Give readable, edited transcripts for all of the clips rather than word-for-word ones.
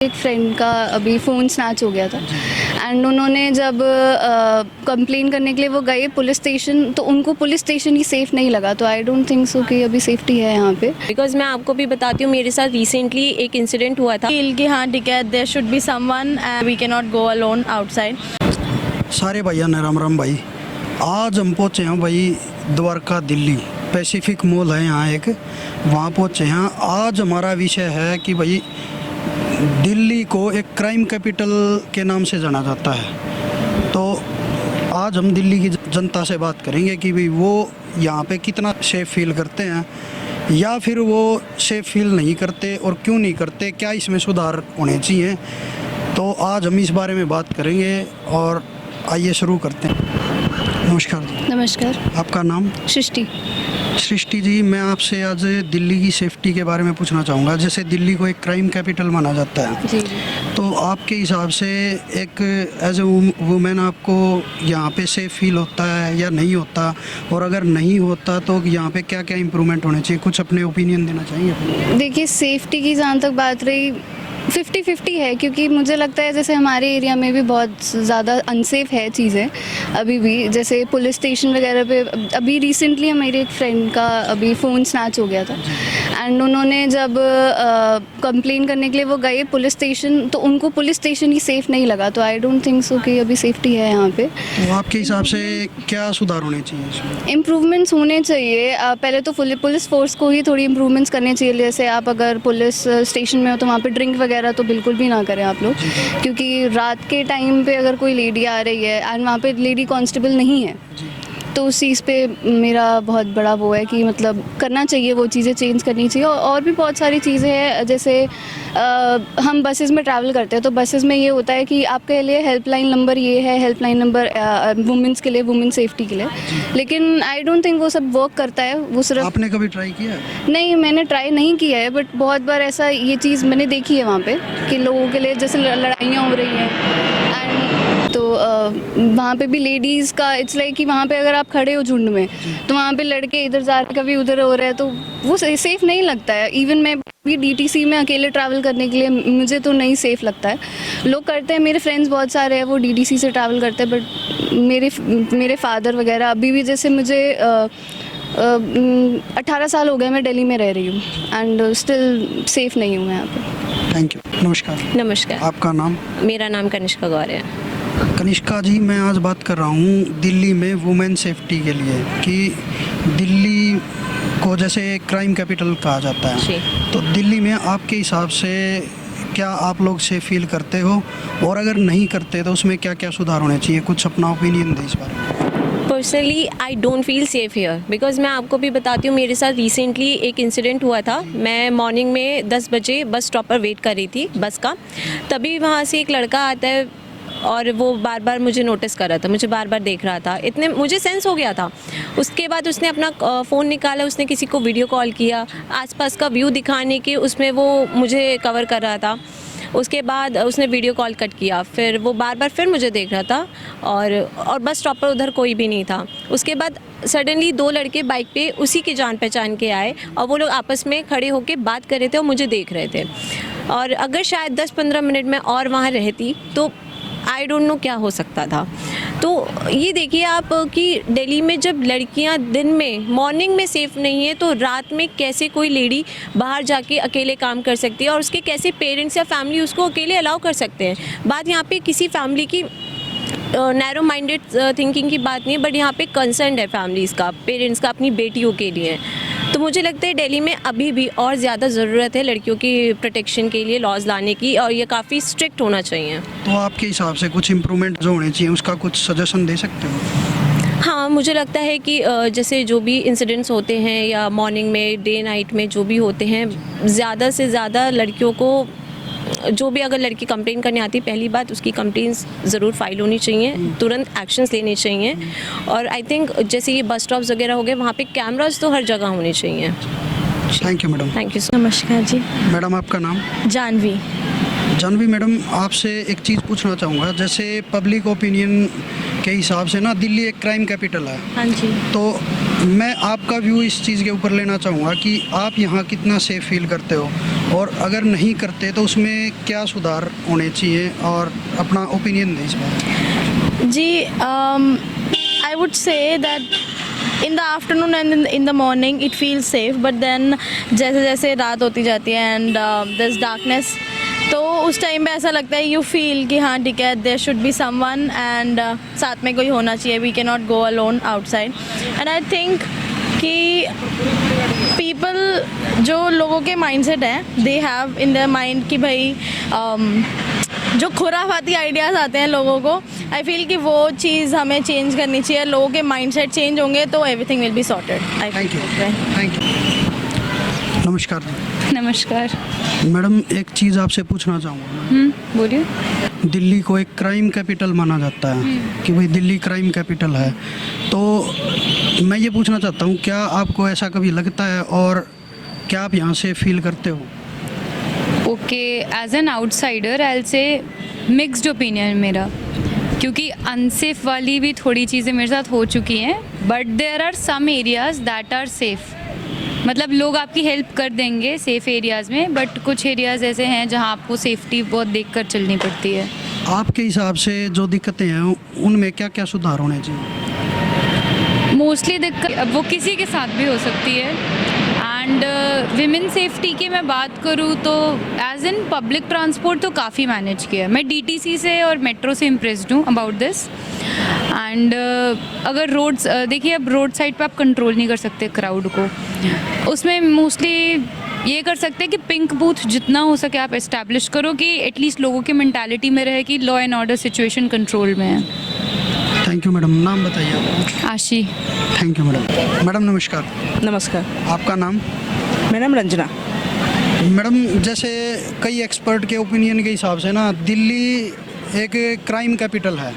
एक फ्रेंड का अभी फ़ोन स्नैच हो गया था एंड उन्होंने जब कंप्लेन करने के लिए वो गए पुलिस स्टेशन, तो उनको पुलिस स्टेशन ही सेफ़ नहीं लगा। तो आई डोंट थिंक सो कि अभी सेफ्टी है यहाँ पे। बिकॉज मैं आपको भी बताती हूँ, मेरे साथ रिसेंटली एक इंसिडेंट हुआ था। फील कि हाँ ठीक है, there should be someone and we can not go alone outside. सारे भैया ने राम राम भाई। आज हम पहुँचे हैं भाई द्वारका दिल्ली, पैसिफिक मॉल है यहाँ एक, वहाँ पहुँचे हैं। आज हमारा विषय है कि भाई दिल्ली को एक क्राइम कैपिटल के नाम से जाना जाता है। तो आज हम दिल्ली की जनता से बात करेंगे कि भाई वो यहाँ पे कितना सेफ फील करते हैं या फिर वो सेफ फील नहीं करते और क्यों नहीं करते, क्या इसमें सुधार होने चाहिए। तो आज हम इस बारे में बात करेंगे और आइए शुरू करते हैं। नमस्कार जी। नमस्कार। आपका नाम? सृष्टि। सृष्टि जी, मैं आपसे आज दिल्ली की सेफ्टी के बारे में पूछना चाहूँगा। जैसे दिल्ली को एक क्राइम कैपिटल माना जाता है, जी। तो आपके हिसाब से एक एज ए वुमेन आपको यहाँ पे सेफ फील होता है या नहीं होता, और अगर नहीं होता तो यहाँ पे क्या क्या इम्प्रूवमेंट होने चाहिए, कुछ अपने ओपिनियन देना चाहिए? देखिए, सेफ्टी की जहाँ तक बात रही 50-50 है, क्योंकि मुझे लगता है जैसे हमारे एरिया में भी बहुत ज़्यादा अनसेफ है चीज़ें अभी भी। जैसे पुलिस स्टेशन वगैरह पे अभी रिसेंटली मेरे एक फ्रेंड का अभी फ़ोन स्नैच हो गया था एंड उन्होंने जब कंप्लेन करने के लिए वो गए पुलिस स्टेशन, तो उनको पुलिस स्टेशन ही सेफ़ नहीं लगा। तो आई डोंट थिंक सो कि अभी सेफ्टी है यहाँ पे। तो आपके हिसाब से क्या सुधार होने चाहिए इसमें? इम्प्रूवमेंट्स होने चाहिए। पहले तो पुलिस फोर्स को ही थोड़ी इम्प्रूवमेंट्स करने चाहिए। जैसे आप अगर पुलिस स्टेशन में हो तो वहाँ पे ड्रिंक वगैरह तो बिल्कुल भी ना करें आप लोग, क्योंकि रात के टाइम पे अगर कोई लेडी आ रही है एंड वहाँ पे लेडी कांस्टेबल नहीं है, तो उस चीज़ पे मेरा बहुत बड़ा वो है कि मतलब करना चाहिए, वो चीज़ें चेंज करनी चाहिए। और भी बहुत सारी चीज़ें हैं। जैसे हम बसेस में ट्रैवल करते हैं तो बसेस में ये होता है कि आपके लिए हेल्पलाइन नंबर ये है, हेल्पलाइन नंबर वुमेंस के लिए, वुमेन सेफ्टी के लिए, लेकिन आई डोंट थिंक वो सब वर्क करता है। वो सिर्फ आपने कभी ट्राई किया है? नहीं, मैंने ट्राई नहीं किया है, बट बहुत बार ऐसा ये चीज़ मैंने देखी है वहाँ पे कि लोगों के लिए जैसे लड़ाइयाँ हो रही हैं एंड तो वहाँ पे भी लेडीज़ का इट्स लाइक कि वहाँ पे अगर आप खड़े हो झुंड में तो वहाँ पे लड़के इधर जा रहे, कभी उधर हो रहे हैं, तो वो सेफ़ नहीं लगता है। इवन मैं भी DTC में अकेले ट्रैवल करने के लिए मुझे तो नहीं सेफ़ लगता है। लोग करते हैं, मेरे फ्रेंड्स बहुत सारे हैं वो DTC से ट्रैवल करते हैं, बट मेरे फादर वगैरह अभी भी, जैसे मुझे 18 साल हो गए मैं दिल्ली में रह रही हूँ एंड स्टिल सेफ़ नहीं हूँ मैं यहाँ पे। Thank you. नमस्कार। नमस्कार। आपका नाम? मेरा नाम कनिष्का गौर है। कनिष्का जी, मैं आज बात कर रहा हूँ दिल्ली में वुमेन सेफ्टी के लिए कि दिल्ली को जैसे क्राइम कैपिटल कहा जाता है, तो दिल्ली में आपके हिसाब से क्या आप लोग सेफ फील करते हो, और अगर नहीं करते तो उसमें क्या क्या सुधार होने चाहिए? कुछ अपना ओपिनियन दें इस बारे में। Personally I don't feel safe here, because मैं आपको भी बताती हूँ, मेरे साथ रिसेंटली एक इंसिडेंट हुआ था। मैं मॉर्निंग में 10 बजे बस स्टॉप पर वेट कर रही थी बस का, तभी वहाँ से एक लड़का आता है और वो बार बार मुझे नोटिस कर रहा था, मुझे बार बार देख रहा था। इतने मुझे सेंस हो गया था। उसके बाद उसने अपना फ़ोन निकाला, उसने किसी को वीडियो कॉल किया, आसपास का व्यू दिखाने के उसमें वो मुझे कवर कर रहा था। उसके बाद उसने वीडियो कॉल कट किया, फिर वो बार बार फिर मुझे देख रहा था और बस स्टॉप पर उधर कोई भी नहीं था। उसके बाद सडनली 2 लड़के बाइक पे उसी की जान पहचान के आए और वो लोग आपस में खड़े होकर बात कर रहे थे और मुझे देख रहे थे। और अगर शायद 10-15 मिनट में और वहाँ रहती तो आई डोंट नो क्या हो सकता था। तो ये देखिए आप कि दिल्ली में जब लड़कियां दिन में मॉर्निंग में सेफ़ नहीं है, तो रात में कैसे कोई लेडी बाहर जाके अकेले काम कर सकती है, और उसके कैसे पेरेंट्स या फैमिली उसको अकेले अलाउ कर सकते हैं। बात यहाँ पे किसी फैमिली की नैरो माइंडेड थिंकिंग की बात नहीं है, बट यहाँ पे कंसर्न है फैमिलीज़ का, पेरेंट्स का अपनी बेटियों के लिए। तो मुझे लगता है दिल्ली में अभी भी और ज़्यादा ज़रूरत है लड़कियों की प्रोटेक्शन के लिए लॉज लाने की, और ये काफ़ी स्ट्रिक्ट होना चाहिए। तो आपके हिसाब से कुछ इम्प्रूवमेंट जो होने चाहिए उसका कुछ सजेशन दे सकते हो? हाँ, मुझे लगता है कि जैसे जो भी इंसिडेंट्स होते हैं या मॉर्निंग में, डे नाइट में जो भी होते हैं, ज़्यादा से ज़्यादा लड़कियों को, जो भी अगर लड़की कंप्लेन करने आती, पहली बात उसकी कंप्लेंट्स ज़रूर फाइल होनी चाहिए, तुरंत एक्शंस लेने चाहिए। और आई थिंक जैसे ये बस स्टॉप्स वगैरह हो गए, वहाँ पे कैमरास तो हर जगह होने चाहिए। Thank you madam. Thank you. नमस्कार जी। मैडम आपका नाम? जानवी। जानवी मैडम, आपसे एक चीज़ पूछना चाहूँगा। जैसे पब्लिक ओपिनियन के हिसाब से ना दिल्ली एक क्राइम कैपिटल है, हाँ जी। तो मैं आपका व्यू इस चीज़ के ऊपर लेना चाहूँगा कि आप यहाँ कितना सेफ फील करते हो, और अगर नहीं करते तो उसमें क्या सुधार होने चाहिए, और अपना ओपिनियन दें इस बारे में। जी, I would say that in the afternoon and in the morning it feels safe, but then जैसे जैसे रात होती जाती है and there's darkness, तो उस टाइम पे ऐसा लगता है you feel कि हाँ ठीक है, there should be someone and साथ में कोई होना चाहिए, we cannot go alone outside. And I think कि people, जो लोगों के mindset हैं, they have in their mind कि भाई जो खुराफाती आइडियाज़ आते हैं लोगों को, आई फील कि वो चीज़ हमें चेंज करनी चाहिए। लोगों के माइंडसेट चेंज होंगे तो everything will be sorted. Thank you, thank you. नमस्कार नमस्कार। मैडम, एक चीज़ आपसे पूछना चाहूँगा। बोलिए। दिल्ली को एक क्राइम कैपिटल माना जाता है कि भाई दिल्ली क्राइम कैपिटल है, तो मैं ये पूछना चाहता हूँ, क्या आपको ऐसा कभी लगता है, और क्या आप यहाँ से फील करते हो? Okay, as an outsider I will say mixed opinion मेरा, क्योंकि अनसेफ वाली भी थोड़ी चीज़ें मेरे साथ हो चुकी हैं, but there are some areas that are safe. मतलब लोग आपकी हेल्प कर देंगे सेफ़ एरियाज़ में, बट कुछ एरियाज़ ऐसे हैं जहाँ आपको सेफ्टी बहुत देख कर चलनी पड़ती है। आपके हिसाब से जो दिक्कतें हैं उनमें क्या क्या सुधार होने चाहिए? मोस्टली दिक्कत अब वो किसी के साथ भी हो सकती है, एंड विमेन सेफ्टी की मैं बात करूँ तो एज इन पब्लिक ट्रांसपोर्ट तो काफ़ी मैनेज किया है। मैं डीटीसी से और मेट्रो से इम्प्रेस्ड हूँ अबाउट दिस। एंड अगर रोड्स देखिए, अब रोड साइड पे आप कंट्रोल नहीं कर सकते क्राउड को, उसमें मोस्टली ये कर सकते हैं कि पिंक बूथ जितना हो सके आप एस्टैब्लिश करो कि एटलीस्ट लोगों की मेंटालिटी में रहे कि law and order situation control में है। Thank you madam. नाम बताइए आपका? आशी। Thank you madam. मैडम नमस्कार। नमस्कार, आपका नाम? मेरा नाम रंजना। मैडम, जैसे कई एक्सपर्ट के ओपिनियन के हिसाब से ना दिल्ली एक क्राइम कैपिटल है।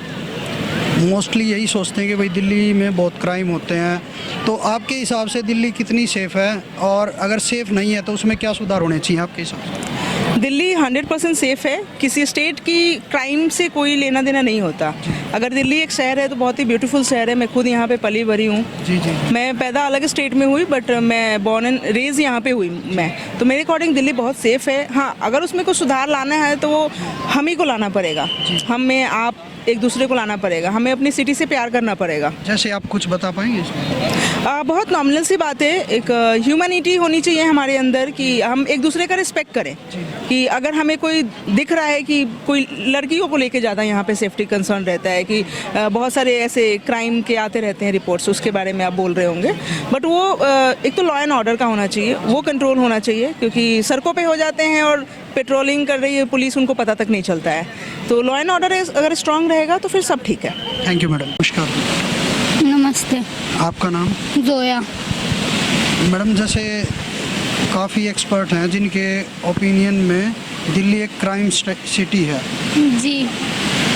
मोस्टली यही सोचते हैं कि भाई दिल्ली में बहुत क्राइम होते हैं, तो आपके हिसाब से दिल्ली कितनी सेफ़ है, और अगर सेफ़ नहीं है तो उसमें क्या सुधार होने चाहिए आपके हिसाब से? दिल्ली 100% सेफ़ है। किसी स्टेट की क्राइम से कोई लेना देना नहीं होता। अगर दिल्ली एक शहर है तो बहुत ही ब्यूटीफुल शहर है। मैं खुद यहाँ पे पली भरी हूँ। जी जी। मैं पैदा अलग स्टेट में हुई, बट मैं बॉर्न एंड रेज यहाँ पे हुई मैं, तो मेरे अकॉर्डिंग दिल्ली बहुत सेफ़ है। हाँ, अगर उसमें कुछ सुधार लाना है तो वो हम ही को लाना पड़ेगा, हमें आप एक दूसरे को लाना पड़ेगा, हमें अपनी सिटी से प्यार करना पड़ेगा। जैसे आप कुछ बता पाएंगे इसमें? बहुत नॉमिनल सी बात है। एक ह्यूमैनिटी होनी चाहिए हमारे अंदर कि हम एक दूसरे का रिस्पेक्ट करें। कि अगर हमें कोई दिख रहा है कि कोई लड़कियों को लेके ज़्यादा यहाँ पे सेफ्टी कंसर्न रहता है, कि बहुत सारे ऐसे क्राइम के आते रहते हैं रिपोर्ट्स, उसके बारे में आप बोल रहे होंगे, बट वो एक तो लॉ एंड ऑर्डर का होना चाहिए, वो कंट्रोल होना चाहिए, क्योंकि सड़कों पे हो जाते हैं और पेट्रोलिंग कर रही है पुलिस, उनको पता तक नहीं चलता है। तो लॉ एंड ऑर्डर अगर स्ट्रांग रहेगा तो फिर सब ठीक है। Thank you madam. नमस्कार। नमस्ते। आपका नाम? जोया। मैडम, जैसे काफ़ी एक्सपर्ट हैं जिनके ओपिनियन में दिल्ली एक क्राइम सिटी है, जी।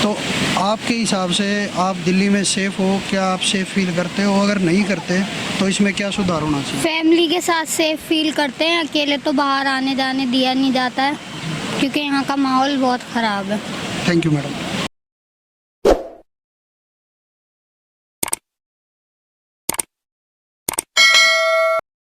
तो आपके हिसाब से आप दिल्ली में सेफ़ हो? क्या आप सेफ़ फील करते हो? अगर नहीं करते तो इसमें क्या सुधार होना चाहिए? फैमिली के साथ सेफ फील करते हैं, अकेले तो बाहर आने जाने दिया नहीं जाता है, क्योंकि यहाँ का माहौल बहुत ख़राब है। Thank you madam.